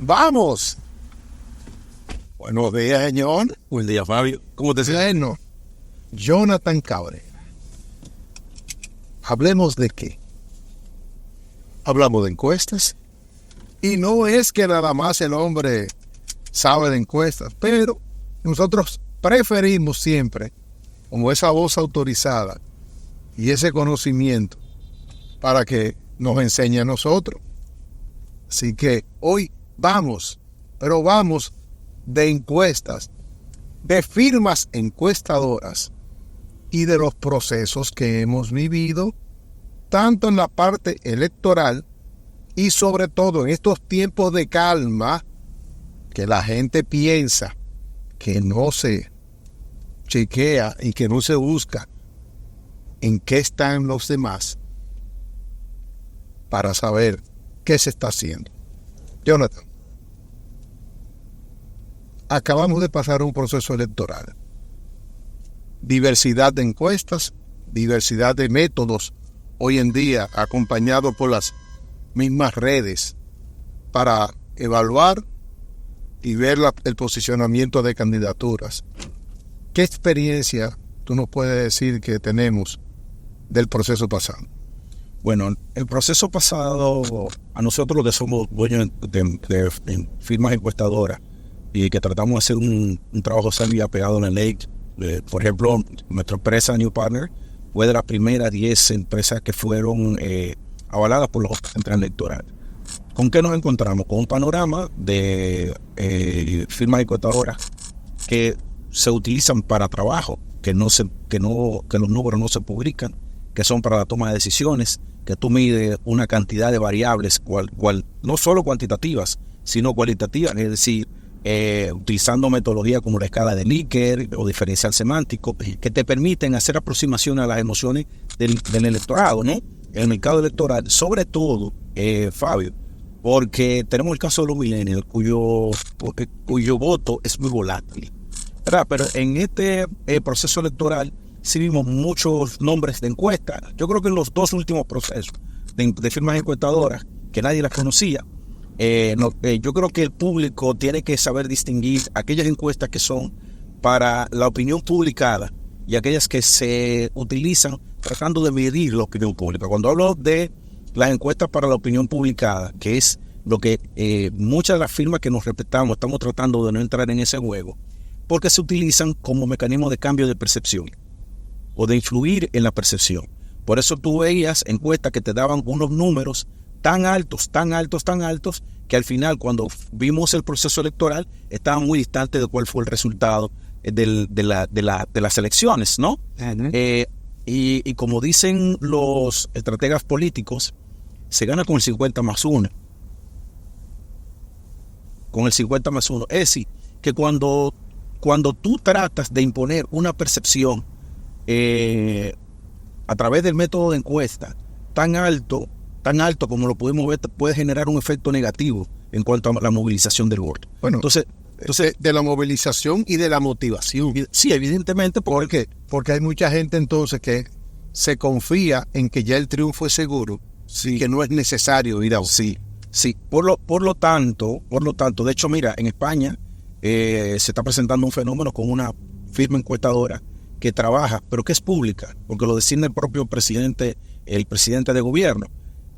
¡Vamos! Buenos días, señor. Buen día, Fabio. ¿Cómo te sientes? Bueno, Jonathan Cabrera. ¿Hablemos de qué? Hablamos de encuestas. Y no es que nada más el hombre sabe de encuestas, pero nosotros preferimos siempre, como esa voz autorizada y ese conocimiento, para que nos enseñe a nosotros. Así que hoy vamos, pero vamos de encuestas, de firmas encuestadoras y de los procesos que hemos vivido, tanto en la parte electoral y sobre todo en estos tiempos de calma, que la gente piensa que no se chequea y que no se busca en qué están los demás para saber qué se está haciendo. Jonathan, acabamos de pasar un proceso electoral. Diversidad de encuestas, diversidad de métodos, hoy en día acompañado por las mismas redes para evaluar y ver el posicionamiento de candidaturas. ¿Qué experiencia tú nos puedes decir que tenemos del proceso pasado? Bueno, el proceso pasado, a nosotros que somos dueños de firmas encuestadoras y que tratamos de hacer un trabajo serio y apegado a la ley, por ejemplo, nuestra empresa New Partner fue de las primeras 10 empresas que fueron avaladas por la Junta Central Electoral. ¿Con qué nos encontramos? Con un panorama de firmas encuestadoras que se utilizan para trabajo, que los números no se publican, que son para la toma de decisiones, que tú mides una cantidad de variables, no solo cuantitativas, sino cualitativas, es decir, utilizando metodologías como la escala de Likert o diferencial semántico, que te permiten hacer aproximación a las emociones del electorado, ¿no? El mercado electoral, sobre todo, Fabio, porque tenemos el caso de los millennials, cuyo voto es muy volátil, ¿verdad? Pero en este proceso electoral sí vimos muchos nombres de encuestas. Yo creo que en los dos últimos procesos de firmas encuestadoras, que nadie las conocía, yo creo que el público tiene que saber distinguir aquellas encuestas que son para la opinión publicada y aquellas que se utilizan tratando de medir la opinión pública. Cuando hablo de las encuestas para la opinión publicada, que es lo que muchas de las firmas que nos respetamos estamos tratando de no entrar en ese juego, porque se utilizan como mecanismo de cambio de percepción o de influir en la percepción. Por eso tú veías encuestas que te daban unos números tan altos, que al final, cuando vimos el proceso electoral, estaban muy distantes de cuál fue el resultado de las elecciones, ¿no? Y como dicen los estrategas políticos, se gana con el 50+1. Con el 50+1. Es decir, que cuando tú tratas de imponer una percepción a través del método de encuesta tan alto como lo pudimos ver, puede generar un efecto negativo en cuanto a la movilización del voto. Bueno, entonces de la movilización y de la motivación. Sí, evidentemente. Porque hay mucha gente entonces que se confía en que ya el triunfo es seguro, sí, que no es necesario ir a votar. Sí. Por lo tanto, de hecho, mira, en España se está presentando un fenómeno con una firma encuestadora que trabaja, pero que es pública, porque lo designa el propio presidente, el presidente de gobierno,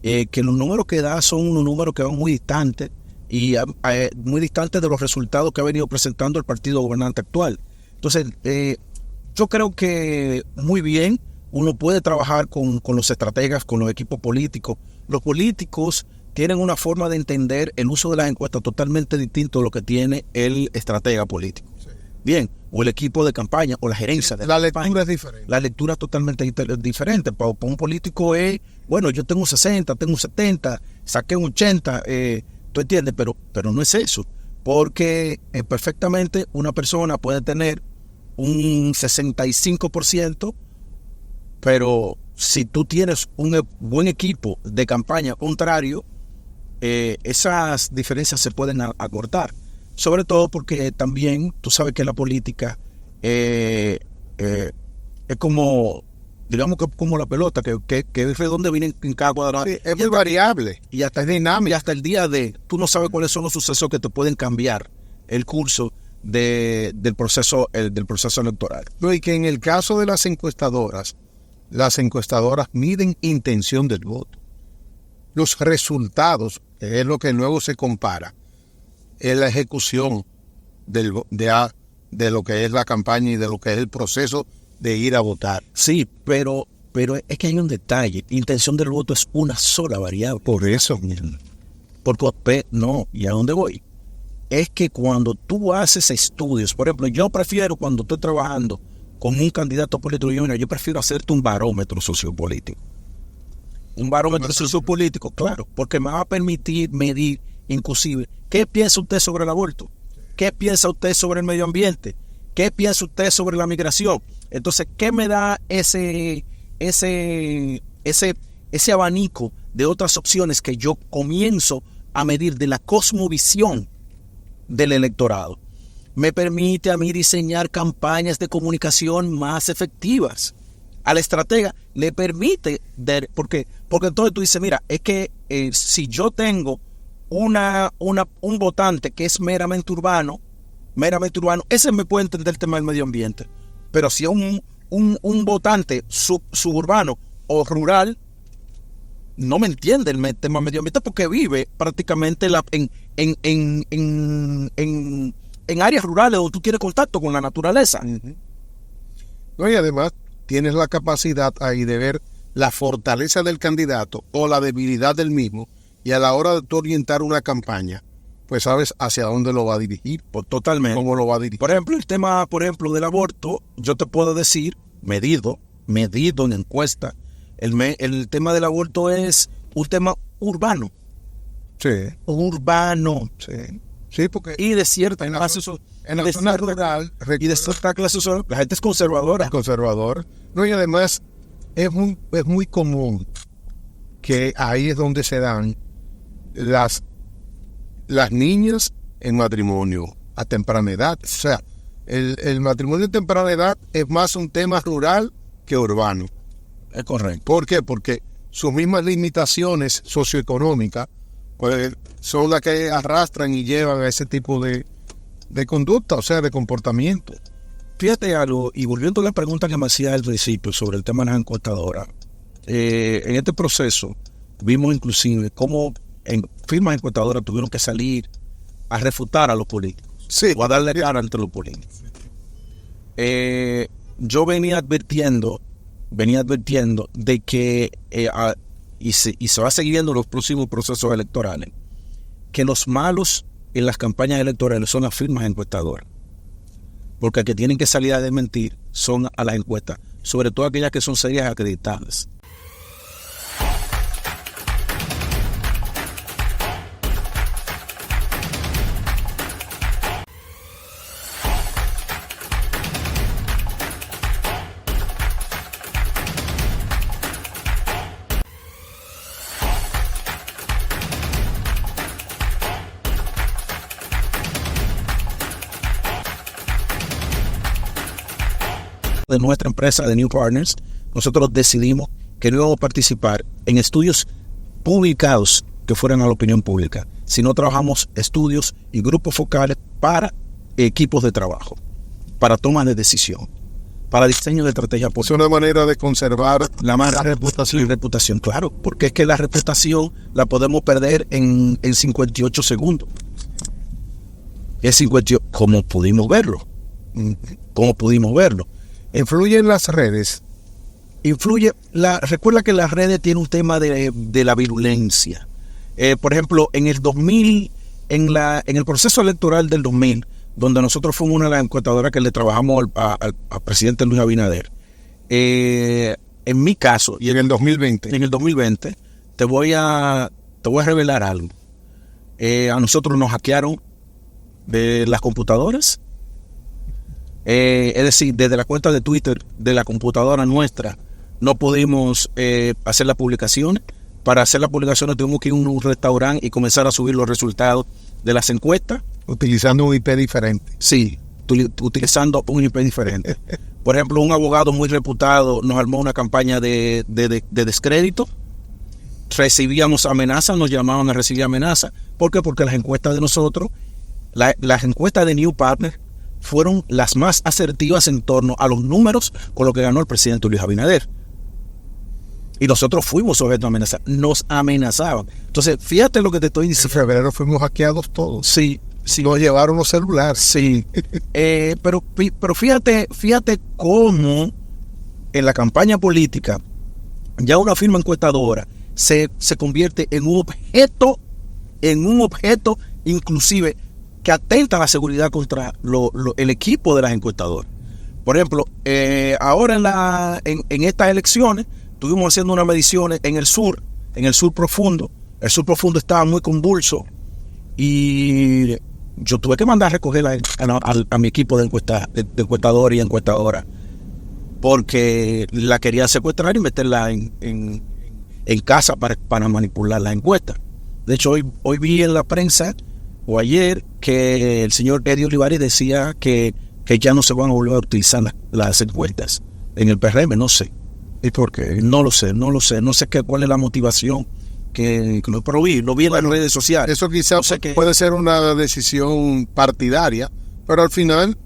que los números que da son unos números que van muy distantes y muy distantes de los resultados que ha venido presentando el partido gobernante actual. Entonces, yo creo que muy bien uno puede trabajar con los estrategas, con los equipos políticos. Los políticos tienen una forma de entender el uso de las encuestas totalmente distinto a lo que tiene el estratega político. Sí. Bien, o el equipo de campaña, o la gerencia de la lectura es diferente. La lectura es totalmente diferente. Para un político es, bueno, yo tengo 60, tengo 70, saqué un 80, ¿tú entiendes? Pero no es eso, porque perfectamente una persona puede tener un 65%, pero si tú tienes un buen equipo de campaña contrario, esas diferencias se pueden acortar. Sobre todo porque también tú sabes que la política es como digamos que como la pelota, que es redonda, viene en cada cuadrado. Sí, es muy variable y hasta es dinámica. Y hasta el día de, tú no sabes cuáles son los sucesos que te pueden cambiar el curso del proceso electoral. No, y que en el caso de las encuestadoras miden intención del voto. Los resultados, que es lo que luego se compara, es la ejecución de lo que es la campaña y de lo que es el proceso de ir a votar. Sí, pero es que hay un detalle. Intención del voto es una sola variable. Por eso. Porque no, ¿y a dónde voy? Es que cuando tú haces estudios, por ejemplo, yo prefiero cuando estoy trabajando con un candidato político, yo prefiero hacerte un barómetro sociopolítico. Un barómetro sociopolítico, claro, porque me va a permitir medir, inclusive, ¿qué piensa usted sobre el aborto? ¿Qué piensa usted sobre el medio ambiente? ¿Qué piensa usted sobre la migración? Entonces, ¿qué me da ese abanico de otras opciones que yo comienzo a medir de la cosmovisión del electorado? Me permite a mí diseñar campañas de comunicación más efectivas. A la estratega le permite, porque entonces tú dices, mira, es que si yo tengo un votante que es meramente urbano, ese me puede entender el tema del medio ambiente. Pero si es un votante suburbano o rural, no me entiende el tema medio ambiente porque vive prácticamente en áreas rurales donde tú tienes contacto con la naturaleza. Uh-huh. No, y además tienes la capacidad ahí de ver la fortaleza del candidato o la debilidad del mismo, y a la hora de tú orientar una campaña, pues sabes hacia dónde lo va a dirigir. Totalmente. Cómo lo va a dirigir. Por ejemplo, el tema, del aborto, yo te puedo decir, medido en encuesta, el tema del aborto es un tema urbano. Sí. Urbano. Sí. Sí, porque y de cierta clase rural y de cierta clase social, la gente es conservadora. Es conservador. No, y además es muy común que ahí es donde se dan las niñas en matrimonio a temprana edad. O sea, el matrimonio a temprana edad es más un tema rural que urbano. Es correcto. ¿Por qué? Porque sus mismas limitaciones socioeconómicas pues son las que arrastran y llevan a ese tipo de conducta, o sea, de comportamiento. Fíjate algo, y volviendo a la pregunta que me hacía al principio sobre el tema de las encuestadoras, en este proceso vimos inclusive cómo en firmas encuestadoras tuvieron que salir a refutar a los políticos, sí, o a darle cara entre los políticos. Yo venía advirtiendo de que y se va a seguir viendo en los próximos procesos electorales, que los malos en las campañas electorales son las firmas encuestadoras, porque que tienen que salir a desmentir son a las encuestas, sobre todo aquellas que son serias y acreditadas. De nuestra empresa de New Partners, nosotros decidimos que no íbamos a participar en estudios publicados que fueran a la opinión pública, sino trabajamos estudios y grupos focales para equipos de trabajo, para toma de decisión, para diseño de estrategia política. Es una manera de conservar la reputación, claro, porque es que la reputación la podemos perder en 58 segundos. Es 58, como pudimos verlo. ¿Influyen las redes? Recuerda que las redes tienen un tema de la virulencia. Por ejemplo, en el 2000, en el proceso electoral del 2000, donde nosotros fuimos una de las encuestadoras que le trabajamos al presidente Luis Abinader, en mi caso... ¿Y en el 2020? En el 2020, te voy a revelar algo. A nosotros nos hackearon de las computadoras. Es decir, desde la cuenta de Twitter de la computadora nuestra no pudimos hacer las publicaciones. Para hacer las publicaciones tuvimos que ir a un restaurante y comenzar a subir los resultados de las encuestas. Utilizando un IP diferente. Sí, utilizando un IP diferente. Por ejemplo, un abogado muy reputado nos armó una campaña de descrédito. Recibíamos amenazas, nos llamaban a recibir amenazas. ¿Por qué? Porque las encuestas de nosotros, las encuestas de New Partner, fueron las más asertivas en torno a los números con lo que ganó el presidente Luis Abinader. Y nosotros fuimos sujetos a amenazas. Nos amenazaban. Entonces, fíjate lo que te estoy En diciendo. febrero fuimos hackeados todos. Sí, sí. Nos llevaron los celulares. Sí. Pero fíjate cómo en la campaña política ya una firma encuestadora se convierte en un objeto inclusive que atenta a la seguridad contra el equipo de las encuestadoras. Por ejemplo, ahora en estas elecciones estuvimos haciendo unas mediciones en el sur profundo. El sur profundo estaba muy convulso y yo tuve que mandar a recoger a mi equipo de encuestadores y encuestadoras porque la quería secuestrar y meterla en casa para manipular la encuesta. De hecho, hoy vi en la prensa o ayer que el señor Eddie Olivares decía que ya no se van a volver a utilizar las encuestas en el PRM. No sé. ¿Y por qué? No lo sé. No sé cuál es la motivación pero lo vi en las redes sociales. Eso quizás puede ser una decisión partidaria, pero al final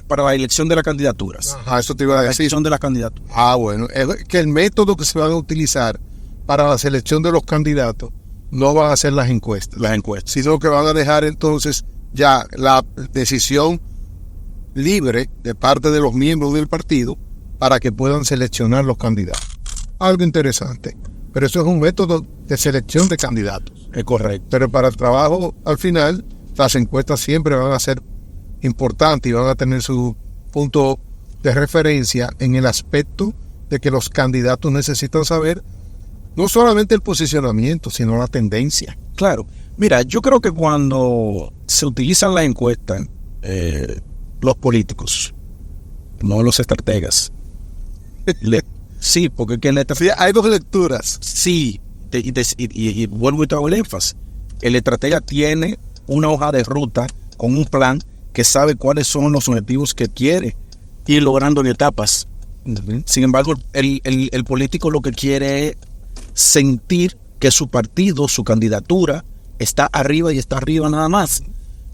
para la elección de las candidaturas. Ajá, eso te iba a decir. La elección de las candidaturas. Bueno, es que el método que se van a utilizar para la selección de los candidatos no van a ser las encuestas, sino que van a dejar entonces ya la decisión libre de parte de los miembros del partido para que puedan seleccionar los candidatos. Algo interesante, pero eso es un método de selección de candidatos. Es correcto. Pero para el trabajo, al final, las encuestas siempre van a ser importantes y van a tener su punto de referencia en el aspecto de que los candidatos necesitan saber no solamente el posicionamiento, sino la tendencia. Claro. Mira, yo creo que cuando se utilizan las encuestas, los políticos, no los estrategas, sí, porque sí, hay dos lecturas. Sí, y vuelvo y te hago el énfasis. El estratega tiene una hoja de ruta con un plan que sabe cuáles son los objetivos que quiere ir logrando en etapas. Sin embargo, el político lo que quiere es sentir que su partido, su candidatura, está arriba y está arriba nada más.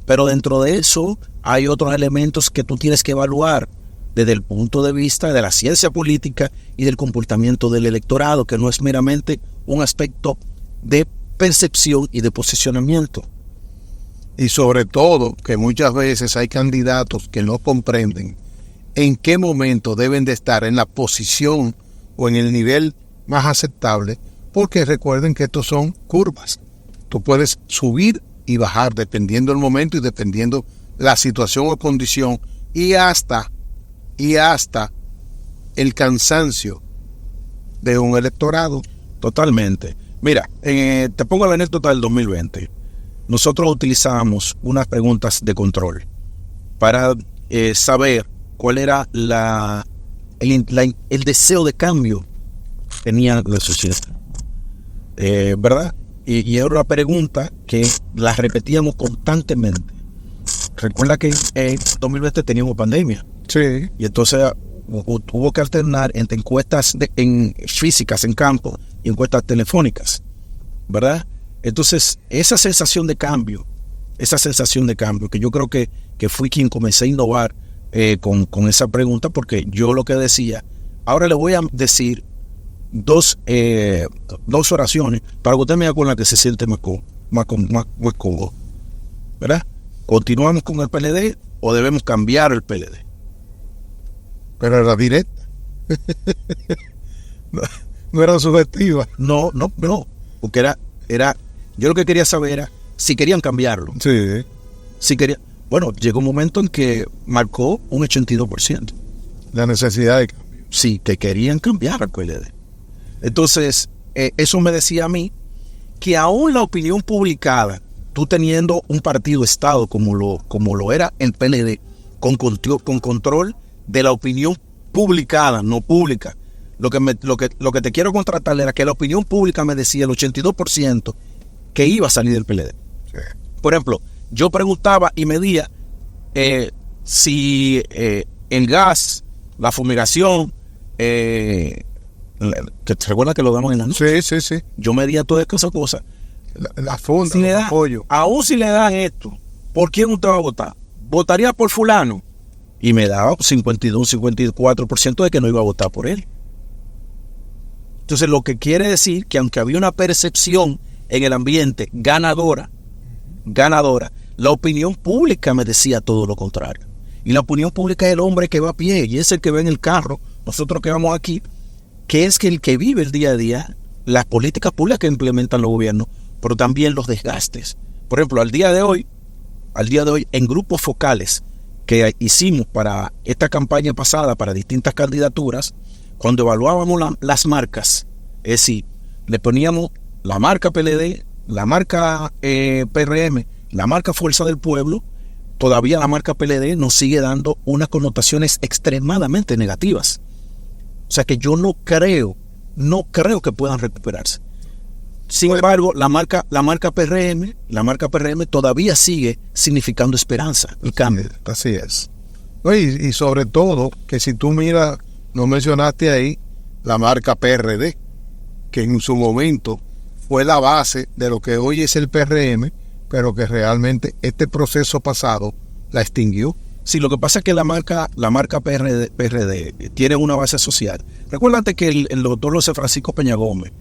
Pero dentro de eso hay otros elementos que tú tienes que evaluar desde el punto de vista de la ciencia política y del comportamiento del electorado, que no es meramente un aspecto de percepción y de posicionamiento. Y sobre todo, que muchas veces hay candidatos que no comprenden en qué momento deben de estar en la posición o en el nivel más aceptable, porque recuerden que estos son curvas. Tú puedes subir y bajar dependiendo del momento y dependiendo la situación o condición y hasta el cansancio de un electorado. Totalmente. Mira, te pongo la anécdota del 2020. Nosotros utilizamos unas preguntas de control para saber cuál era el deseo de cambio que tenía la sociedad. ¿Verdad? Y era una pregunta que la repetíamos constantemente. Recuerda que en 2020 teníamos pandemia. Sí. Y entonces hubo que alternar entre encuestas físicas en campo y encuestas telefónicas, ¿verdad? Entonces, esa sensación de cambio, que yo creo que fui quien comencé a innovar con esa pregunta, porque yo lo que decía, ahora le voy a decir dos oraciones para que usted me haga con la que se siente más cómodo, ¿verdad? ¿Continuamos con el PLD o debemos cambiar el PLD? Pero era directa. no era subjetiva. No, porque era yo lo que quería saber era si querían cambiarlo. Sí. Bueno, llegó un momento en que marcó un 82%. La necesidad de cambio. Sí, que querían cambiar al PLD. Entonces, eso me decía a mí que aún la opinión publicada, tú teniendo un partido Estado como lo era el PLD, con control de la opinión publicada, no pública. Lo que te quiero contratar era que la opinión pública me decía el 82% que iba a salir del PLD. Sí. Por ejemplo, yo preguntaba y medía si el gas, la fumigación, que te recuerda que lo damos en la noche. Sí. Yo medía todas esas cosas. La funda, Si le el dan, apoyo. aún si le dan esto, ¿por quién usted va a votar? ¿Votaría por fulano? Y me daba 52, 54% de que no iba a votar por él. Entonces, lo que quiere decir que aunque había una percepción en el ambiente ganadora, la opinión pública me decía todo lo contrario. Y la opinión pública es el hombre que va a pie y es el que va en el carro, nosotros que vamos aquí, que es que el que vive el día a día, las políticas públicas que implementan los gobiernos, pero también los desgastes. Por ejemplo, al día de hoy, en grupos focales que hicimos para esta campaña pasada, para distintas candidaturas, cuando evaluábamos las marcas, es decir, le poníamos la marca PLD, la marca PRM, la marca Fuerza del Pueblo, todavía la marca PLD nos sigue dando unas connotaciones extremadamente negativas. O sea que yo no creo que puedan recuperarse. Sin embargo, la marca PRM todavía sigue significando esperanza y cambio. Así es. Y sobre todo, que si tú miras, no mencionaste ahí la marca PRD, que en su momento fue la base de lo que hoy es el PRM, pero que realmente este proceso pasado la extinguió. Sí, lo que pasa es que la marca PRD tiene una base social. Recuérdate que el doctor José Francisco Peña Gómez,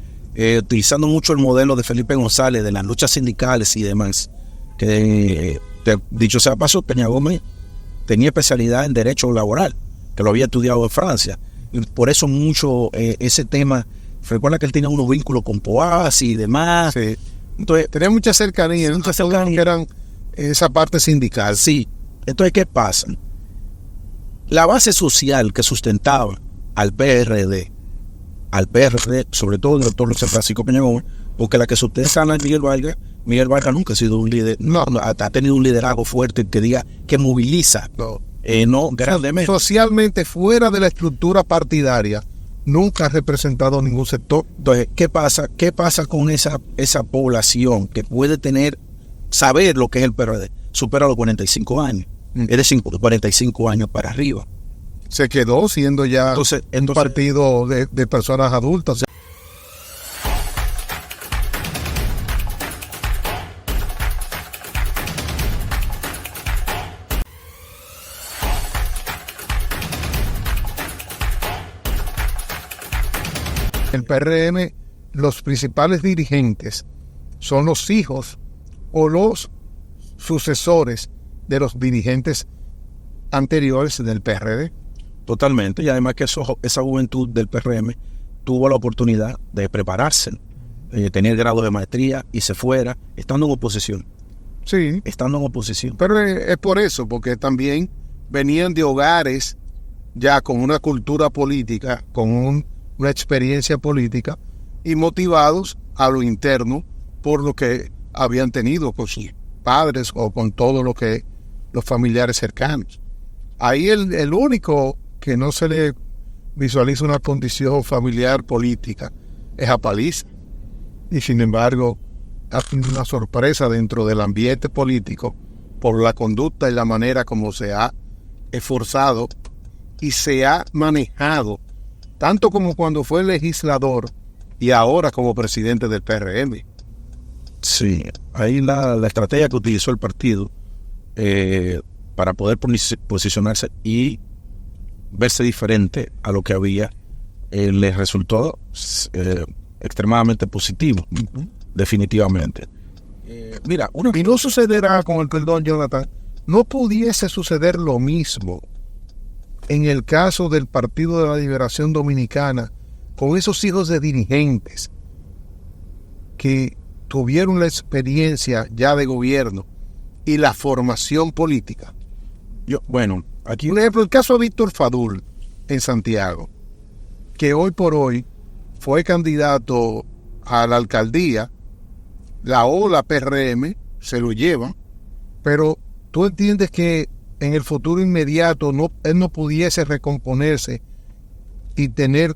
utilizando mucho el modelo de Felipe González, de las luchas sindicales y demás, que dicho sea paso, Peña Gómez tenía especialidad en derecho laboral, que lo había estudiado en Francia. Y por eso mucho ese tema, recuerda que él tenía unos vínculos con Poasi y demás. Sí. Entonces, tenía mucha cercanía, que eran esa parte sindical. Sí. Entonces, ¿qué pasa? La base social que sustentaba al PRD, sobre todo el doctor José Francisco Peña Gómez, porque la que sustenta a Miguel Vargas nunca ha sido un líder, no ha tenido un liderazgo fuerte que diga, que moviliza, no grandemente. Socialmente fuera de la estructura partidaria, nunca ha representado ningún sector. Entonces, ¿qué pasa con esa población que puede saber lo que es el PRD? Supera los 45 años. Es decir, 45 años para arriba. Se quedó siendo ya un partido de personas adultas. El PRM, los principales dirigentes son los hijos o los sucesores de los dirigentes anteriores del PRD. Totalmente, y además que esa juventud del PRM tuvo la oportunidad de prepararse, tener grado de maestría y se fuera, estando en oposición. Sí. Estando en oposición. Pero es por eso, porque también venían de hogares ya con una cultura política, con una experiencia política y motivados a lo interno por lo que habían tenido con sus padres o con todo lo que los familiares cercanos. Ahí el único que no se le visualiza una condición familiar política es a Paliza. Y sin embargo, ha sido una sorpresa dentro del ambiente político por la conducta y la manera como se ha esforzado y se ha manejado, tanto como cuando fue legislador y ahora como presidente del PRM. Sí, ahí la estrategia que utilizó el partido para poder posicionarse y verse diferente a lo que había, les resultó extremadamente positivo, definitivamente. Mira, y no sucederá, con el perdón, Jonathan, no pudiese suceder lo mismo en el caso del Partido de la Liberación Dominicana, con esos hijos de dirigentes que tuvieron la experiencia ya de gobierno y la formación política. Aquí, por ejemplo, el caso de Víctor Fadul en Santiago, que hoy por hoy fue candidato a la alcaldía, la ola PRM se lo lleva, pero tú entiendes que en el futuro inmediato él no pudiese recomponerse y tener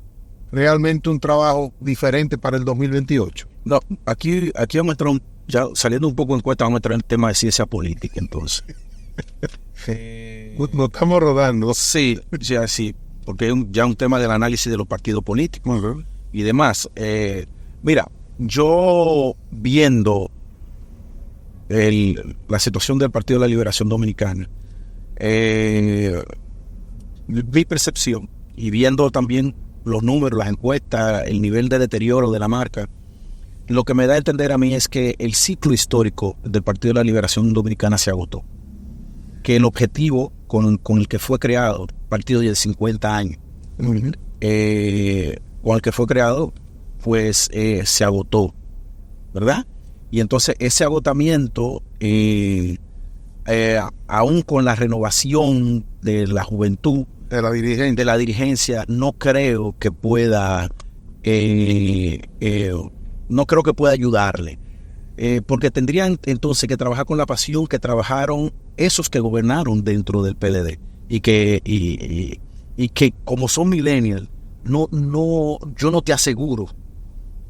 realmente un trabajo diferente para el 2028. No, aquí vamos a entrar, ya saliendo un poco en cuenta, vamos a entrar en el tema de ciencia política, entonces. No estamos rodando. Sí, ya sí, porque es ya un tema del análisis de los partidos políticos y demás. Mira, yo viendo la situación del Partido de la Liberación Dominicana, mi percepción, y viendo también los números, las encuestas, el nivel de deterioro de la marca, lo que me da a entender a mí es que el ciclo histórico del Partido de la Liberación Dominicana se agotó. Que el objetivo con el que fue creado, partido de 50 años, con el que fue creado, pues se agotó, ¿verdad? Y entonces ese agotamiento, aún con la renovación de la juventud, de la dirigencia, no creo que pueda ayudarle. Porque tendrían entonces que trabajar con la pasión que trabajaron esos que gobernaron dentro del PLD y que como son millennials, yo no te aseguro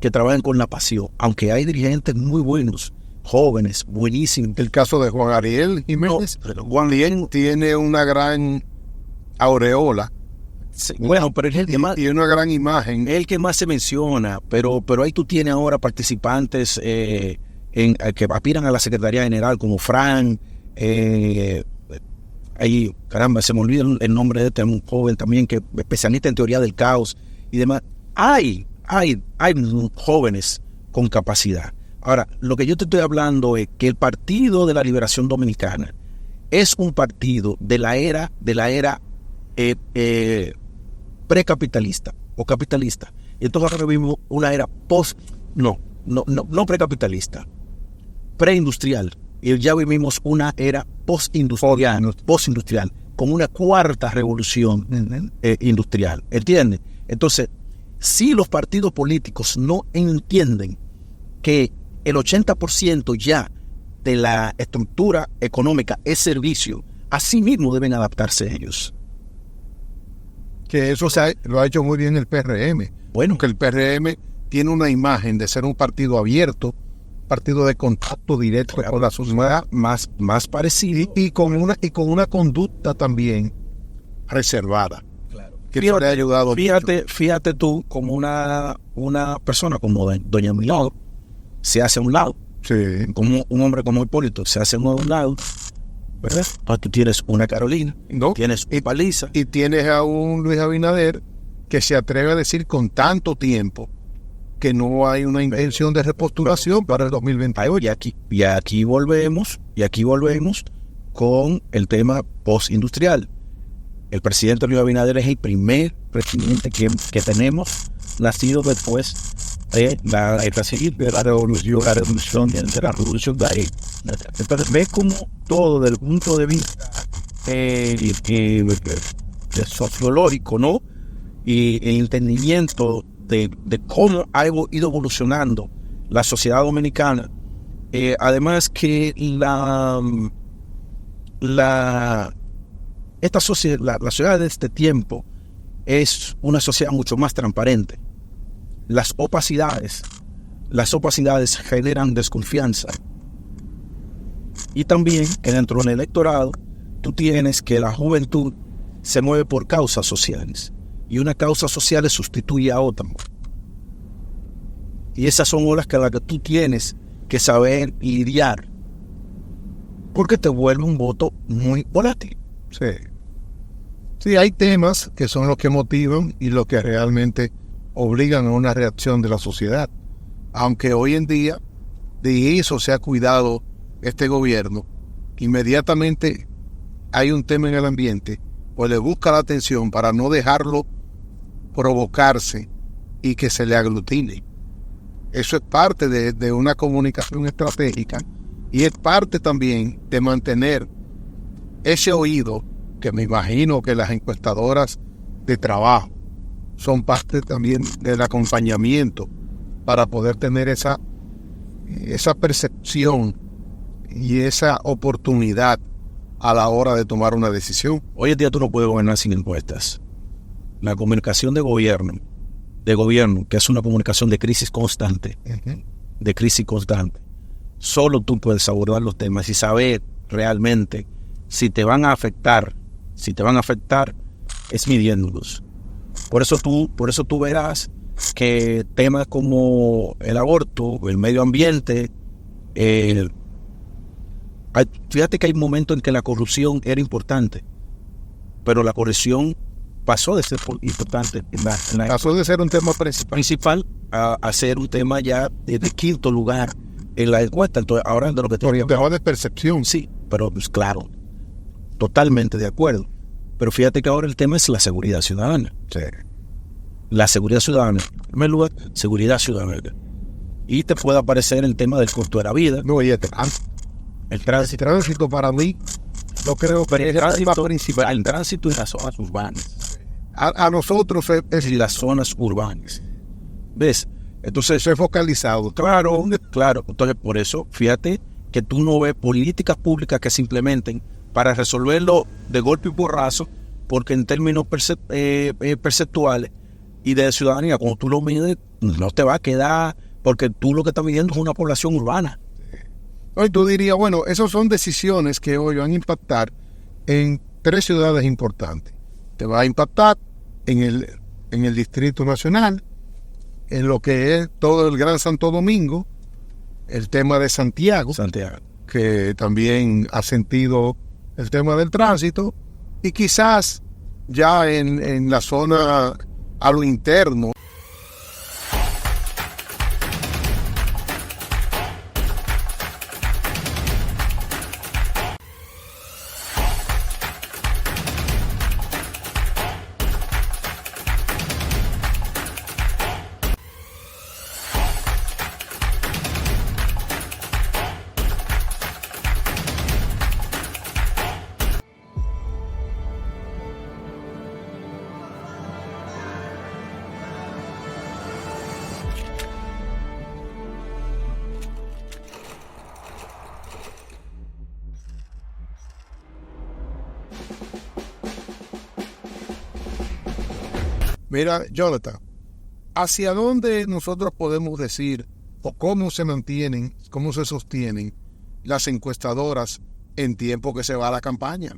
que trabajen con la pasión, aunque hay dirigentes muy buenos, jóvenes, buenísimos. El caso de Juan Ariel Jiménez. No, Juan Ariel tiene una gran aureola. Sí, bueno, pero es el que más, tiene una gran imagen. Es el que más se menciona, pero ahí tú tienes ahora participantes que aspiran a la Secretaría General, como Fran, ahí, caramba, se me olvida el nombre de un joven también, que es especialista en teoría del caos y demás. Hay jóvenes con capacidad. Ahora, lo que yo te estoy hablando es que el Partido de la Liberación Dominicana es un partido de la era precapitalista o capitalista. Y entonces ahora vivimos una era no precapitalista, preindustrial. Y ya vivimos una era postindustrial, con una cuarta revolución industrial. ¿Entiendes? Entonces, si los partidos políticos no entienden que el 80% ya de la estructura económica es servicio, así mismo deben adaptarse ellos. Que eso lo ha hecho muy bien el PRM. Bueno, que el PRM tiene una imagen de ser un partido abierto, partido de contacto directo con la sociedad, más parecido y con una conducta también reservada. Claro. Que le ha ayudado. Fíjate tú, como una persona como doña Milagro se hace a un lado. Sí. Como un hombre como Hipólito se hace a un lado, ¿verdad? Entonces tú tienes una Carolina, tienes una Paliza. Y tienes a un Luis Abinader que se atreve a decir con tanto tiempo que no hay una intención de repostulación para el 2028. Y aquí volvemos con el tema postindustrial. El presidente Luis Abinader es el primer presidente que tenemos nacido después de la revolución de la Entonces ves como todo desde el punto de vista sociológico, ¿no? Y el entendimiento de cómo ha ido evolucionando la sociedad dominicana. Además que la sociedad de este tiempo es una sociedad mucho más transparente. Las opacidades generan desconfianza. Y también que dentro del electorado tú tienes que la juventud se mueve por causas sociales. Y una causa social sustituye a otra. Y esas son las que tú tienes que saber lidiar. Porque te vuelve un voto muy volátil. Sí. Sí, hay temas que son los que motivan y los que realmente obligan a una reacción de la sociedad. Aunque hoy en día de eso se ha cuidado este gobierno, inmediatamente hay un tema en el ambiente, pues le busca la atención para no dejarlo provocarse y que se le aglutine. Eso es parte de una comunicación estratégica y es parte también de mantener ese oído que me imagino que las encuestadoras de trabajo son parte también del acompañamiento para poder tener esa percepción y esa oportunidad a la hora de tomar una decisión. Hoy en día tú no puedes gobernar sin encuestas. La comunicación de gobierno, que es una comunicación de crisis constante, solo tú puedes abordar los temas y saber realmente si te van a afectar Si te van a afectar, es midiéndolos. Por eso tú verás que temas como el aborto, el medio ambiente, fíjate que hay momentos en que la corrupción era importante, pero la corrupción pasó de ser importante Pasó de ser un tema principal a ser un tema ya de quinto lugar en la encuesta. Entonces, ahora de lo que por el tema de percepción. Sí, pero pues claro, totalmente de acuerdo. Pero fíjate que ahora el tema es la seguridad ciudadana. Sí. La seguridad ciudadana. En primer lugar, seguridad ciudadana. Y te puede aparecer el tema del costo de la vida. No, y el tránsito para mí, no creo que es el tema principal. El tránsito en las zonas urbanas. A nosotros es y las zonas urbanas. ¿Ves? Entonces, eso es focalizado. Claro. Entonces, por eso, fíjate que tú no ves políticas públicas que se implementen para resolverlo de golpe y porrazo, porque en términos perceptuales y de ciudadanía, cuando tú lo mides, no te va a quedar, porque tú lo que estás midiendo es una población urbana. Hoy tú dirías, bueno, esas son decisiones que hoy van a impactar en 3 ciudades importantes. Te va a impactar en el Distrito Nacional, en lo que es todo el Gran Santo Domingo, el tema de Santiago, que también ha sentido el tema del tránsito, y quizás ya en la zona a lo interno. Mira, Jonathan, ¿hacia dónde nosotros podemos decir o cómo se mantienen, cómo se sostienen las encuestadoras en tiempo que se va a la campaña?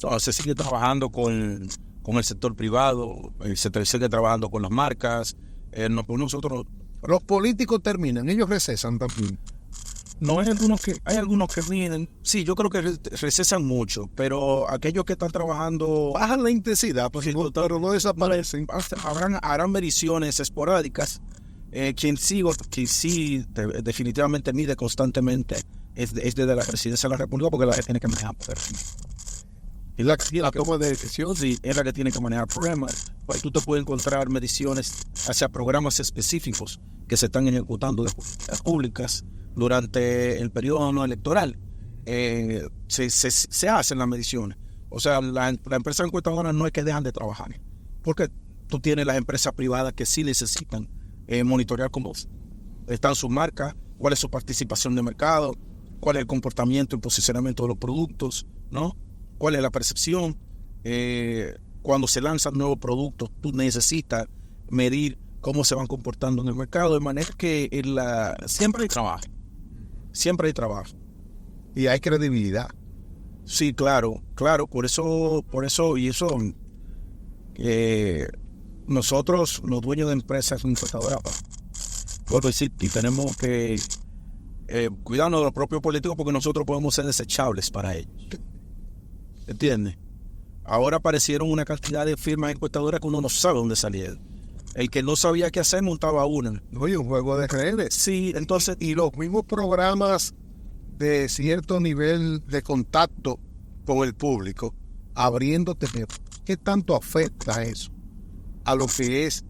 No, se sigue trabajando con el sector privado, se sigue trabajando con las marcas. Nosotros, los políticos terminan, ellos recesan también. No, hay algunos que vienen. Sí, yo creo que recesan mucho, pero aquellos que están trabajando bajan la intensidad, pero no desaparecen. Harán mediciones esporádicas. Quien sí definitivamente mide constantemente es desde la presidencia de la República, porque la gente tiene que manejar poder. Y la toma de decisión, sí, es la que tiene que manejar programas. Pues tú te puedes encontrar mediciones hacia programas específicos que se están ejecutando de políticas públicas durante el periodo no electoral. Se hacen las mediciones. O sea, la empresa encuestadora no es que dejan de trabajar, porque tú tienes las empresas privadas que sí necesitan monitorear cómo están sus marcas, cuál es su participación de mercado, cuál es el comportamiento y posicionamiento de los productos, ¿no? Cuál es la percepción. Cuando se lanzan nuevos productos, tú necesitas medir cómo se van comportando en el mercado, de manera que siempre hay trabajo. Siempre hay trabajo. Y hay credibilidad. Sí, claro. Por eso, y eso, nosotros, los dueños de empresas encuestadoras, puedo decir, y tenemos que cuidarnos de los propios políticos, porque nosotros podemos ser desechables para ellos. ¿Entiendes? Ahora aparecieron una cantidad de firmas encuestadoras que uno no sabe dónde salieron. El que no sabía qué hacer montaba una. Oye, un juego de redes. Sí, entonces, y los mismos programas de cierto nivel de contacto con el público, abriéndote. ¿Qué tanto afecta eso a lo que es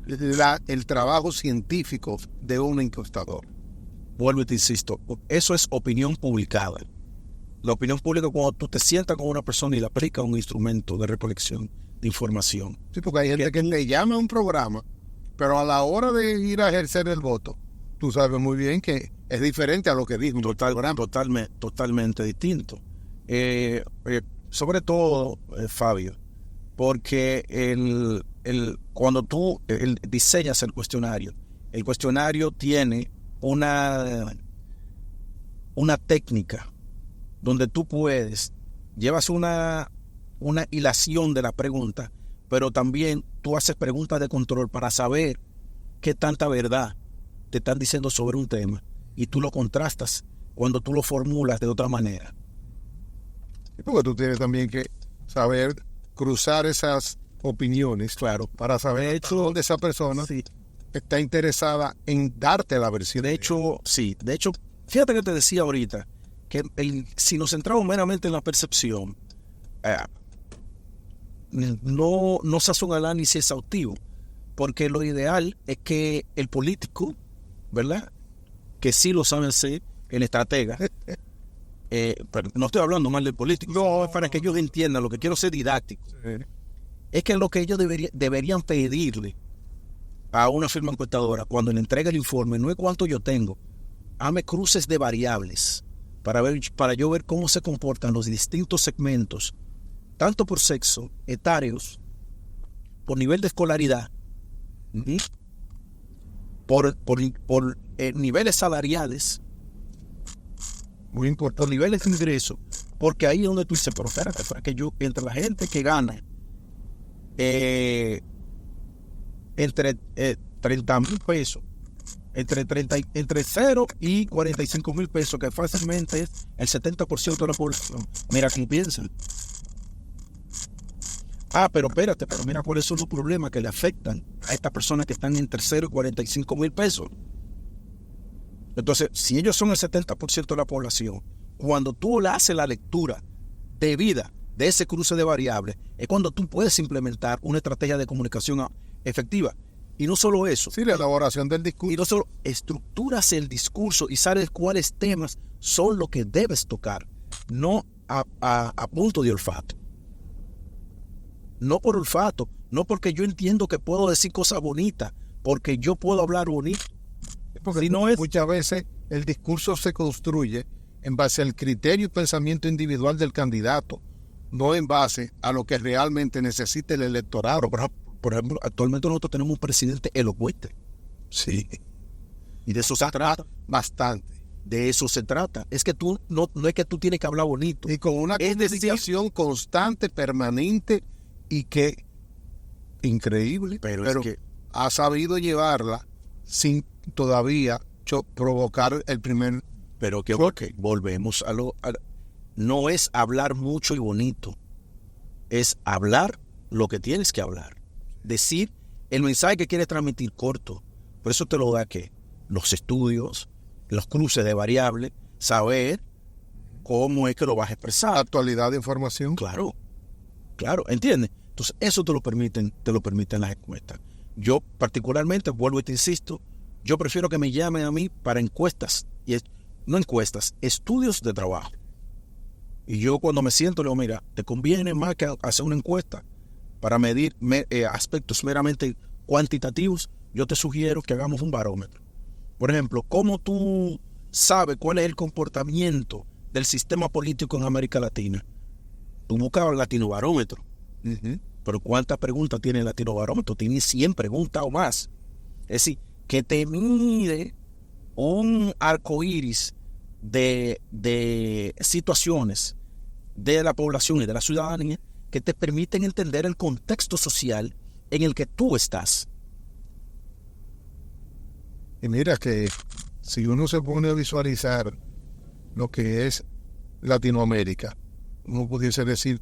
el trabajo científico de un encuestador? Vuelvo y te insisto, eso es opinión publicada. La opinión pública es cuando tú te sientas con una persona y le aplicas un instrumento de recolección de información. Sí, porque hay gente que le llama a un programa, pero a la hora de ir a ejercer el voto, tú sabes muy bien que es diferente a lo que dijo. Totalmente distinto. Sobre todo, Fabio, porque cuando tú diseñas el cuestionario tiene una técnica donde tú llevas una una hilación de la pregunta, pero también tú haces preguntas de control para saber qué tanta verdad te están diciendo sobre un tema y tú lo contrastas cuando tú lo formulas de otra manera. Porque tú tienes también que saber cruzar esas opiniones, Claro. para saber De hecho, dónde esa persona Sí. está interesada en darte la versión. De hecho, fíjate que te decía ahorita que si nos centramos meramente en la percepción, no se hace un análisis exhaustivo, porque lo ideal es que el político, ¿verdad? Que sí lo sabe hacer, el estratega, pero no estoy hablando mal del político, no, es para que ellos entiendan, lo que quiero ser didáctico, es que lo que ellos deberían pedirle a una firma encuestadora cuando le entrega el informe no es cuánto yo tengo, hazme cruces de variables para yo ver cómo se comportan los distintos segmentos, tanto por sexo, etarios, por nivel de escolaridad, por niveles salariales, Muy importante. por niveles de ingreso, porque ahí es donde tú dices, pero espérate, para que yo, entre la gente que gana entre 30,000 pesos, entre 0 y 45,000 pesos, que fácilmente es el 70% de la población, mira quién piensa. Pero espérate, pero mira cuáles son los problemas que le afectan a estas personas que están entre 0 y 45,000 pesos. Entonces, si ellos son el 70% de la población, cuando tú le haces la lectura debida de ese cruce de variables, es cuando tú puedes implementar una estrategia de comunicación efectiva. Y no solo eso. Sí, la elaboración del discurso. Y no solo estructuras el discurso y sabes cuáles temas son los que debes tocar, no a punto de olfato. No por olfato, no porque yo entiendo que puedo decir cosas bonitas, porque yo puedo hablar bonito. Porque Si no es, muchas veces el discurso se construye en base al criterio y pensamiento individual del candidato, no en base a lo que realmente necesita el electorado. por ejemplo, actualmente nosotros tenemos un presidente elocuente. Sí, Y de eso se trata. bastante. De eso se trata. Es que tú no es que tú tienes que hablar bonito. Y con una Es comunicación constante, permanente y que increíble, Pero es que- ha sabido llevarla sin todavía provocar el primer. Pero que volvemos no es hablar mucho y bonito. Es hablar lo que tienes que hablar. Decir el mensaje que quieres transmitir corto. Por eso te lo da que los estudios, los cruces de variables, saber cómo es que lo vas a expresar. Actualidad de información. Claro, ¿entiendes? Entonces, eso te lo permiten las encuestas. Yo, particularmente, vuelvo y te insisto, yo prefiero que me llamen a mí para encuestas, no encuestas, estudios de trabajo. Y yo cuando me siento, le digo, mira, te conviene más que hacer una encuesta para medir aspectos meramente cuantitativos, yo te sugiero que hagamos un barómetro. Por ejemplo, ¿cómo tú sabes cuál es el comportamiento del sistema político en América Latina? Tú buscas el Latinobarómetro. Pero ¿cuántas preguntas tiene el Latinobarómetro? Tiene 100 preguntas o más. Es decir, que te mide un arco iris de situaciones de la población y de la ciudadanía que te permiten entender el contexto social en el que tú estás. Y mira que si uno se pone a visualizar lo que es Latinoamérica, uno pudiese decir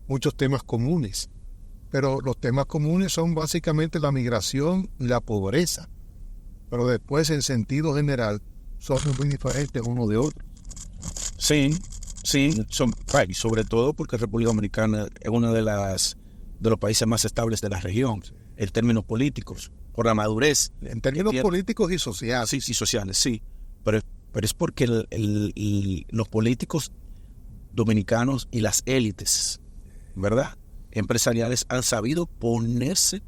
muchos temas comunes, pero los temas comunes son básicamente la migración y la pobreza, pero después en sentido general son muy diferentes uno de otro. Sí, y sobre todo porque República Dominicana es uno de los países más estables de la región, en términos políticos, por la madurez. En términos políticos y sociales. Sí, sociales, sí. Pero es porque los políticos dominicanos y las élites, ¿verdad?, empresariales han sabido ponerse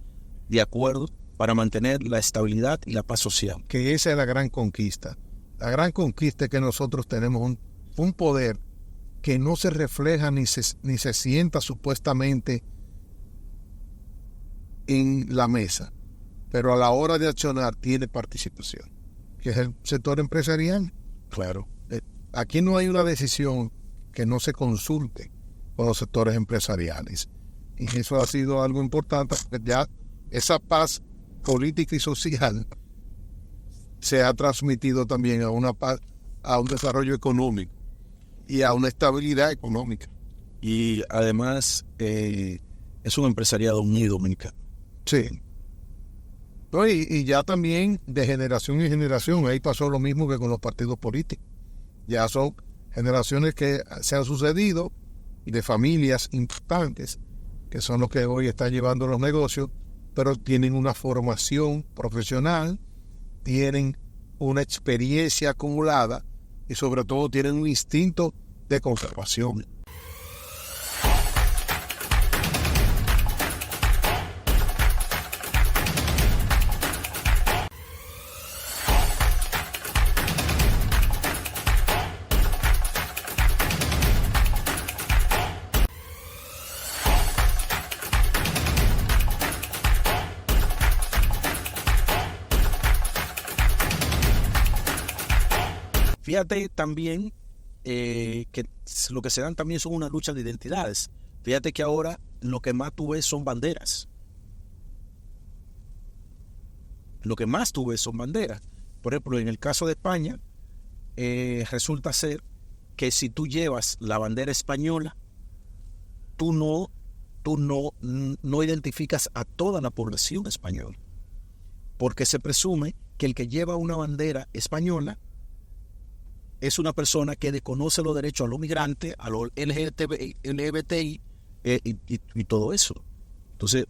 de acuerdo para mantener la estabilidad y la paz social. Que esa es la gran conquista. La gran conquista es que nosotros tenemos un poder que no se refleja ni se sienta supuestamente en la mesa, pero a la hora de accionar tiene participación, que es el sector empresarial. Claro. Aquí no hay una decisión que no se consulte con los sectores empresariales. Y eso ha sido algo importante, porque ya esa paz política y social se ha transmitido también a una paz, a un desarrollo económico y a una estabilidad económica. Y además es un empresariado unido dominicano. Sí. No, y ya también de generación en generación, ahí pasó lo mismo que con los partidos políticos. Ya son generaciones que se han sucedido de familias importantes, que son los que hoy están llevando los negocios, pero tienen una formación profesional, tienen una experiencia acumulada y sobre todo tienen un instinto de conservación. Fíjate también que lo que se dan también son una lucha de identidades. Fíjate que ahora lo que más tú ves son banderas. Lo que más tú ves son banderas. Por ejemplo, en el caso de España, resulta ser que si tú llevas la bandera española, tú no identificas a toda la población española. Porque se presume que el que lleva una bandera española es una persona que desconoce los derechos a los migrantes, a los LGBTI y todo eso. Entonces,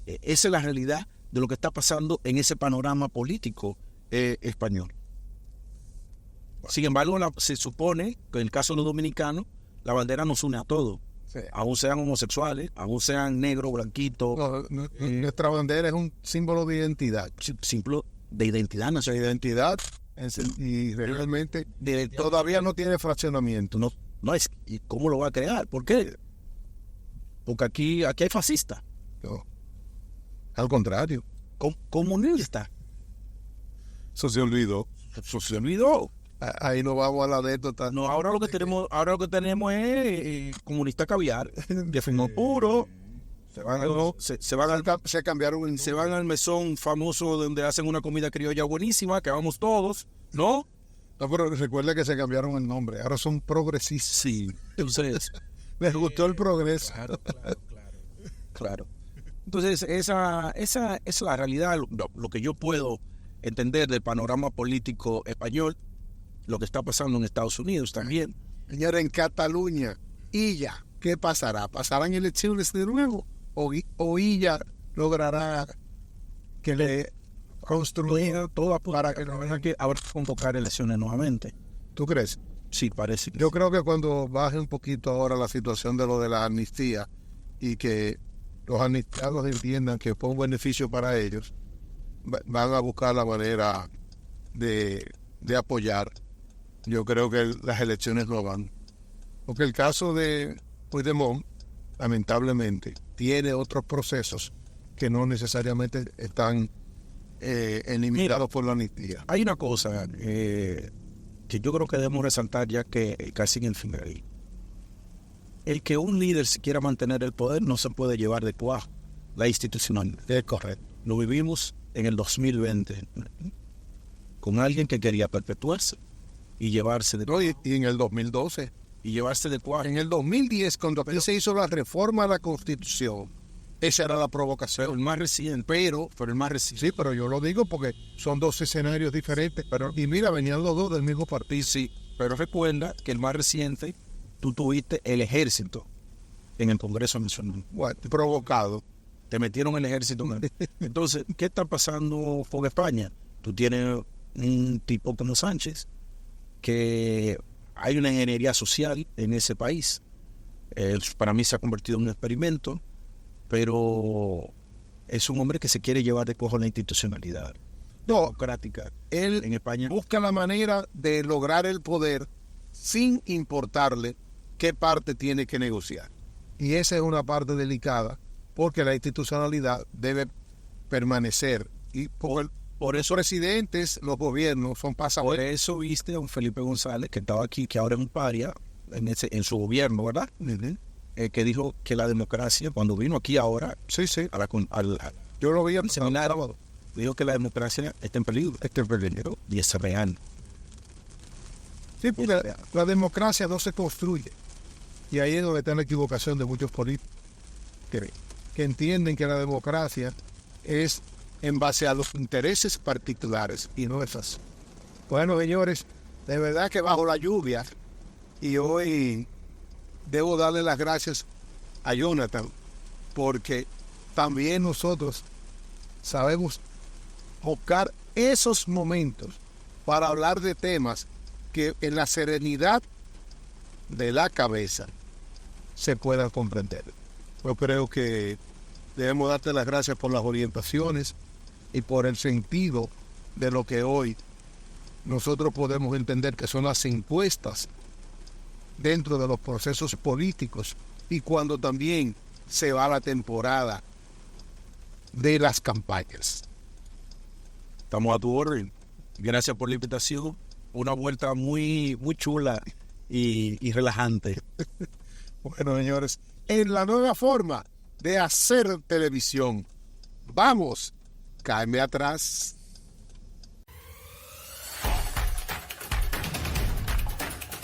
esa es la realidad de lo que está pasando en ese panorama político español. Sin embargo, se supone que en el caso de los dominicanos, la bandera nos une a todos. Sí. Aún sean homosexuales, aún sean negros, blanquitos. Nuestra bandera es un símbolo de identidad. Símbolo de identidad nacional. De identidad. Y realmente todavía no tiene fraccionamiento. No es, ¿y cómo lo va a crear? ¿Por qué? Porque aquí hay fascistas. No. Al contrario. Comunista. Eso se olvidó. Ahí no vamos a la anécdota. No, ahora lo que tenemos es comunista caviar, de fumo puro. Se cambiaron se van al mesón famoso donde hacen una comida criolla buenísima, que vamos todos, ¿no? No, pero recuerda que se cambiaron el nombre, ahora son progresistas. Sí, entonces les gustó el progreso. Claro. Entonces esa es la realidad, lo que yo puedo entender del panorama político español, lo que está pasando en Estados Unidos también. Señora, en Cataluña, ¿y ya qué pasará? ¿Pasarán elecciones de nuevo? ¿O ella logrará que le construya todo para que no venga que habrá que convocar elecciones nuevamente? ¿Tú crees? Sí, parece. Yo creo que cuando baje un poquito ahora la situación de lo de la amnistía y que los amnistiados entiendan que fue un beneficio para ellos, van a buscar la manera de apoyar. Yo creo que las elecciones no van. Porque el caso de Puigdemont, lamentablemente, tiene otros procesos que no necesariamente están eliminados por la amnistía. Hay una cosa que yo creo que debemos resaltar ya que casi en el final. El que un líder se quiera mantener el poder no se puede llevar de cuajo. La institucionalidad. Es correcto. Lo vivimos en el 2020 con alguien que quería perpetuarse y llevarse de cuajo. Y en el 2012. Y llevarse de cuajo. En el 2010, cuando se hizo la reforma a la Constitución, esa era la provocación. Pero el más reciente. Pero el más reciente. Sí, pero yo lo digo porque son dos escenarios diferentes. Y mira, venían los dos del mismo partido. Sí, pero recuerda que el más reciente, tú tuviste el ejército en el Congreso Nacional. Bueno, provocado. Te metieron el ejército. Entonces, ¿qué está pasando con España? Tú tienes un tipo como Sánchez, que hay una ingeniería social en ese país. Para mí se ha convertido en un experimento, pero es un hombre que se quiere llevar de cojo la institucionalidad democrática. Él en España busca la manera de lograr el poder sin importarle qué parte tiene que negociar. Y esa es una parte delicada, porque la institucionalidad debe permanecer. Y por eso presidentes, los gobiernos son pasajeros. Por eso viste a un Felipe González que estaba aquí, que ahora es un paria en su gobierno, ¿verdad? que dijo que la democracia, cuando vino aquí ahora, Sí, sí. al Yo lo vi el seminario, sábado. dijo que la democracia está en peligro. Este es peligro. Y es real. Sí, porque la democracia no se construye. Y ahí es donde está la equivocación de muchos políticos que entienden que la democracia es en base a los intereses particulares y no es así. Bueno, señores, de verdad que bajo la lluvia, y hoy debo darle las gracias a Jonathan, porque también nosotros sabemos buscar esos momentos para hablar de temas que en la serenidad de la cabeza se puedan comprender. Yo creo que debemos darte las gracias por las orientaciones y por el sentido de lo que hoy nosotros podemos entender que son las encuestas dentro de los procesos políticos y cuando también se va la temporada de las campañas. Estamos a tu orden. Gracias por la invitación. Una vuelta muy, muy chula y relajante. Bueno, señores, en la nueva forma de hacer televisión. Vamos, cáeme atrás.